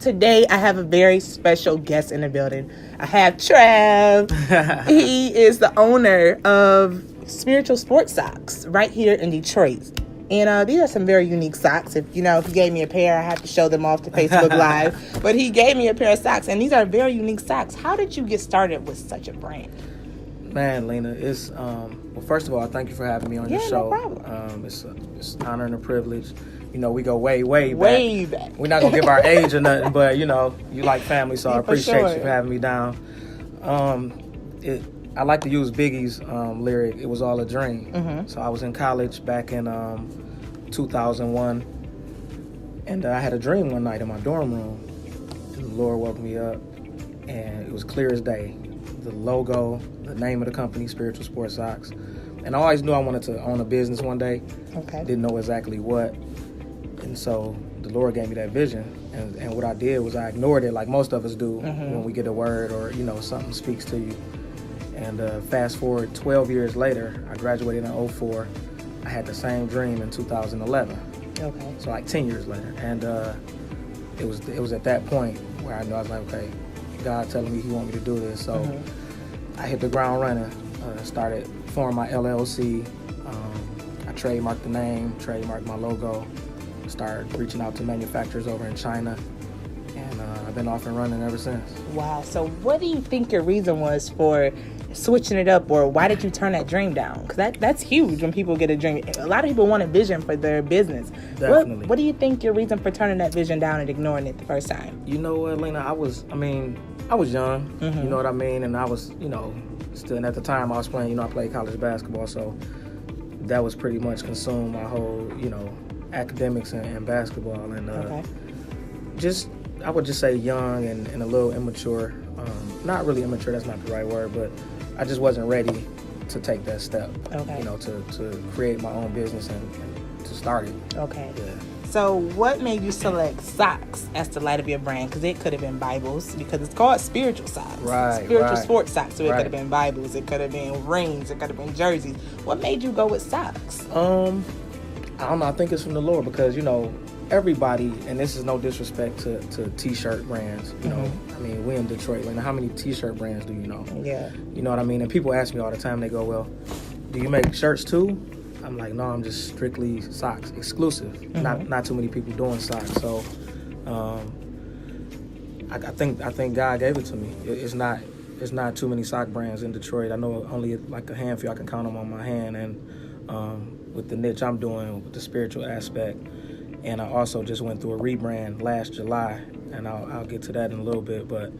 Today, I have a very special guest in the building. I have Trav. He is the owner of Spiritual Sports Socks right here in Detroit. And these are some very unique socks. If he gave me a pair, I have to show them off to Facebook Live. But he gave me a pair of socks, and these are very unique socks. How did you get started with such a brand? Man, Lena, it's well. First of all, thank you for having me on your show. No problem. It's an honor and a privilege. We go way back. We're not gonna give our age or nothing, but you like family, so I appreciate you for having me down. I like to use Biggie's lyric. It was all a dream. Mm-hmm. So I was in college back in 2001, and I had a dream one night in my dorm room. And the Lord woke me up, and it was clear as day. The logo, the name of the company, Spiritual Sports Socks. And I always knew I wanted to own a business one day. Okay. Didn't know exactly what. And so the Lord gave me that vision. And what I did was I ignored it like most of us do when we get a word or, something speaks to you. And fast forward 12 years later, I graduated in 2004. I had the same dream in 2011. Okay. So like 10 years later. And it was at that point where I knew I was like, okay, God telling me he want me to do this. So I hit the ground running, started forming my LLC. I trademarked the name, trademarked my logo, started reaching out to manufacturers over in China, and I've been off and running ever since. Wow. So what do you think your reason was for switching it up, or why did you turn that dream down? Because that's huge when people get a dream. A lot of people want a vision for their business. Definitely. What do you think your reason for turning that vision down and ignoring it the first time? You know what, Lena? I was young, you know what I mean? And I was, still, and at the time I was playing, I played college basketball, so that was pretty much consumed my whole, academics and basketball. And I would just say young and a little immature. Not really immature, that's not the right word, but I just wasn't ready to take that step, to create my own business and to start it. Okay. Yeah. So what made you select socks as the light of your brand? Because it could have been Bibles, because it's called Spiritual Socks. Right, Spiritual right. Sports Socks. So it Right. could have been Bibles, it could have been rings, it could have been jerseys. What made you go with socks? I don't know. I think it's from the Lord because, everybody, and this is no disrespect to T-shirt brands, I mean, we in Detroit, like, how many T-shirt brands do you know? Yeah. You know what I mean? And people ask me all the time, they go, well, do you make shirts too? I'm like, no, I'm just strictly socks, exclusive. Not too many people doing socks. So I think God gave it to me. It's not too many sock brands in Detroit. I know only like a handful. I can count them on my hand. And with the niche I'm doing, with the spiritual aspect, and I also just went through a rebrand last July, and I'll get to that in a little bit. But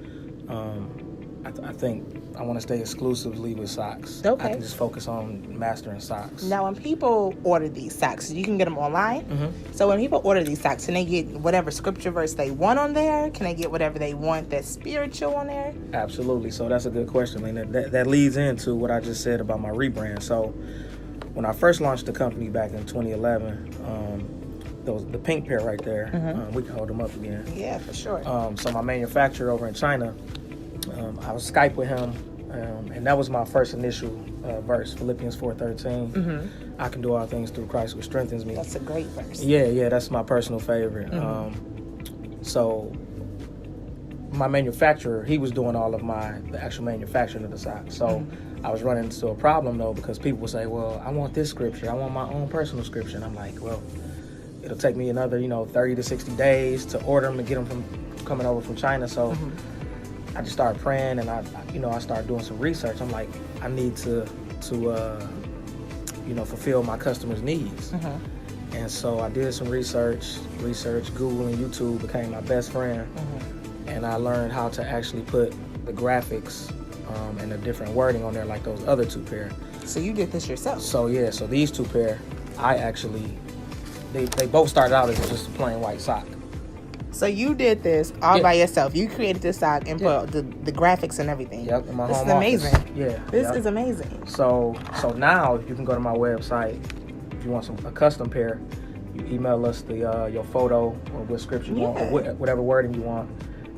I think I want to stay exclusively with socks. Okay. I can just focus on mastering socks. Now, when people order these socks, you can get them online. So when people order these socks, can they get whatever scripture verse they want on there? Can they get whatever they want that's spiritual on there? Absolutely. So that's a good question, Lena. That leads into what I just said about my rebrand. So when I first launched the company back in 2011, the pink pair right there, we can hold them up again. Yeah, for sure. So my manufacturer over in China, I was Skype with him, and that was my first initial verse, Philippians 4:13. I can do all things through Christ who strengthens me. That's a great verse. Yeah, that's my personal favorite. So my manufacturer, he was doing all of the actual manufacturing of the socks. So I was running into a problem though, because people would say, well, I want this scripture, I want my own personal scripture. And I'm like, well, it'll take me another, 30 to 60 days to order them and get them coming over from China. So I just started praying, and I started doing some research. I'm like, I need to fulfill my customers' needs. And so I did some research. Google and YouTube became my best friend, and I learned how to actually put the graphics and the different wording on there, like those other two pair. So you did this yourself? So yeah, so these two pair, I actually, they both started out as just a plain white sock. So you did this all by yourself. You created this sock and put the graphics and everything. Yep, in my this home is office. amazing. Yeah. This is amazing. So now you can go to my website. If you want a custom pair, you email us your photo or what scripture you want, or whatever wording you want,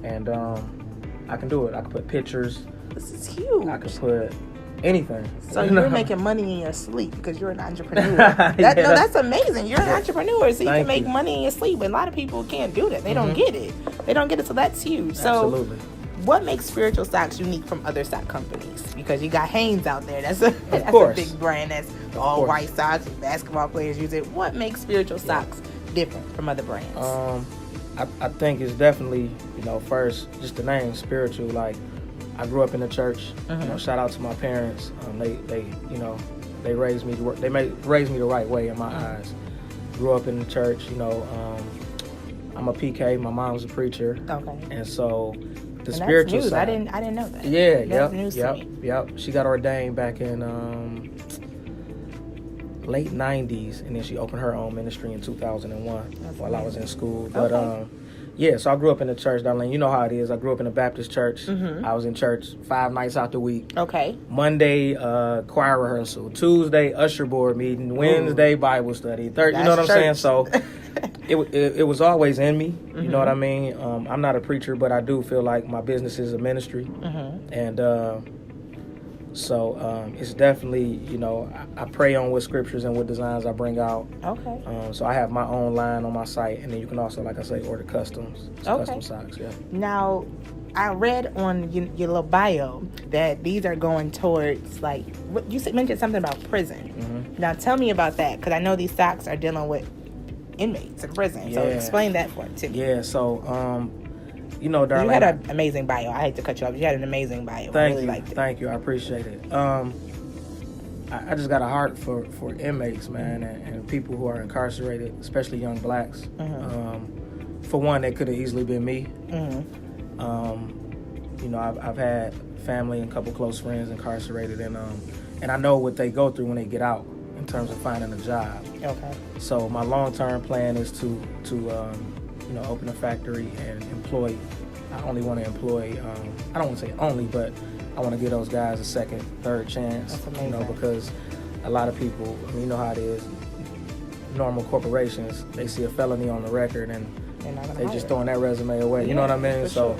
and I can do it. I can put pictures. This is huge. I can put anything. So you're making money in your sleep because you're an entrepreneur. That's amazing. You're an entrepreneur, so you can make money in your sleep. But a lot of people can't do that. They don't get it. They don't get it, so that's huge. Absolutely. So what makes Spiritual Socks unique from other sock companies? Because you got Hanes out there. That's a big brand. That's all white socks. Basketball players use it. What makes Spiritual Socks different from other brands? I think it's definitely, first, just the name, spiritual. Like, I grew up in the church. Shout out to my parents. They raised me to work. They raised me the right way in my eyes. Grew up in the church. I'm a PK. My mom was a preacher. Okay. And so the spiritual news. side. I didn't know that. Yeah. That's news to me. Yep. She got ordained back in late 90s, and then she opened her own ministry in 2001 while I was in school. But so I grew up in the church, Darlene. You know how it is. I grew up in a Baptist church. I was in church 5 nights out the week. Okay. Monday, choir rehearsal. Tuesday, usher board meeting. Wednesday, Bible study. Thursday, you know what I'm saying? So it was always in me. You know what I mean? I'm not a preacher, but I do feel like my business is a ministry. And so it's definitely, I pray on what scriptures and what designs I bring out. Okay. So I have my own line on my site, and then you can also, like I say, order customs. Custom socks, yeah. Now, I read on your little bio that these are going towards, like, what you mentioned something about prison. Now, tell me about that, because I know these socks are dealing with inmates in prison. Yeah. So explain that to me. Yeah, so... Darlene, you had an amazing bio. I hate to cut you off. You had an amazing bio. I really liked it. Thank you. I appreciate it. I just got a heart for inmates, man, and people who are incarcerated, especially young blacks. For one, that could have easily been me. I've had family and a couple close friends incarcerated, and I know what they go through when they get out in terms of finding a job. Okay. So my long-term plan is to open a factory and employ. I only want to employ, I don't want to say only, but I want to give those guys a second, third chance. That's amazing. Because a lot of people, you know how it is, normal corporations, they see a felony on the record and they just throwing that resume away. You know what I mean? So,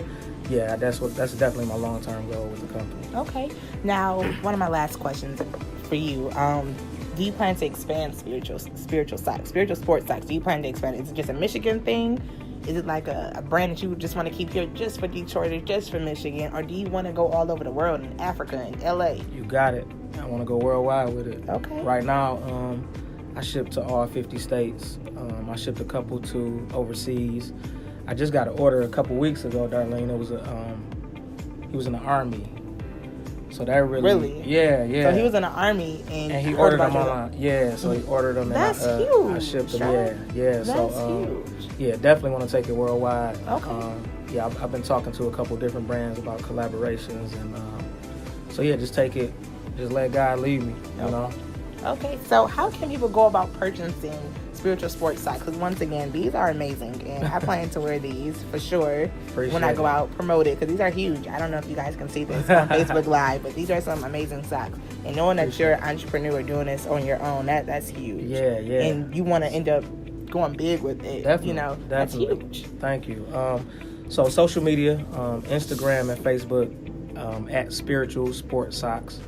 yeah, that's definitely my long-term goal with the company. Okay. Now, one of my last questions for you. Do you plan to expand spiritual socks, spiritual sports socks? Do you plan to expand it? Is it just a Michigan thing? Is it like a brand that you just want to keep here just for Detroit or just for Michigan? Or do you want to go all over the world, in Africa, in LA? You got it. I want to go worldwide with it. Okay. Right now, I ship to all 50 states. I shipped a couple to overseas. I just got an order a couple weeks ago, Darlene. It was he was in the Army. So that really? Yeah. So he was in the Army and he ordered them online. Yeah, so he ordered them. That's huge. I shipped them. Yeah. That's huge. Yeah, definitely want to take it worldwide. Okay. I've been talking to a couple different brands about collaborations, and so just take it. Just let God lead me. You know. Okay. So how can people go about purchasing spiritual sports socks? Because once again, these are amazing, and I plan to wear these for sure when I go out, promote it, because these are huge. I don't know if you guys can see this on Facebook Live, but these are some amazing socks. And knowing that you're an entrepreneur doing this on your own, that's huge. Yeah. And you want to end up going big with it. Definitely. That's huge. Thank you. So social media, Instagram and Facebook, at Spiritual Sport Socks.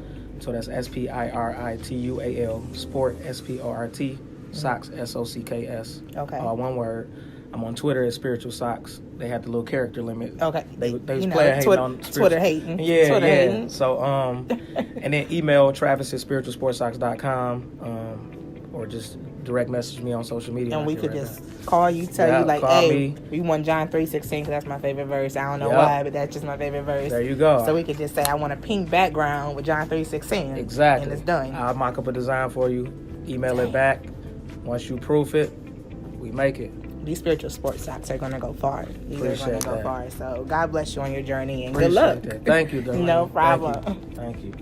So that's SPIRITUAL, Sport, SPORT. Socks, SOCKS. Okay. One word. I'm on Twitter at Spiritual Socks. They had the little character limit. Okay. They was playing hating on Twitter hating. Yeah, Twitter hating. So and then email Travis at spiritualsportssocks.com, or just direct message me on social media. And we could just call you, tell you like, hey, we want John 3:16 because that's my favorite verse. I don't know why, but that's just my favorite verse. There you go. So we could just say, I want a pink background with John 3:16. Exactly. And it's done. I'll mock up a design for you. Email it back. Once you proof it, we make it. These spiritual sports socks are going to go far. These are going to go far. So God bless you on your journey, and good luck. That. Thank you, Darlene. No problem. Thank you.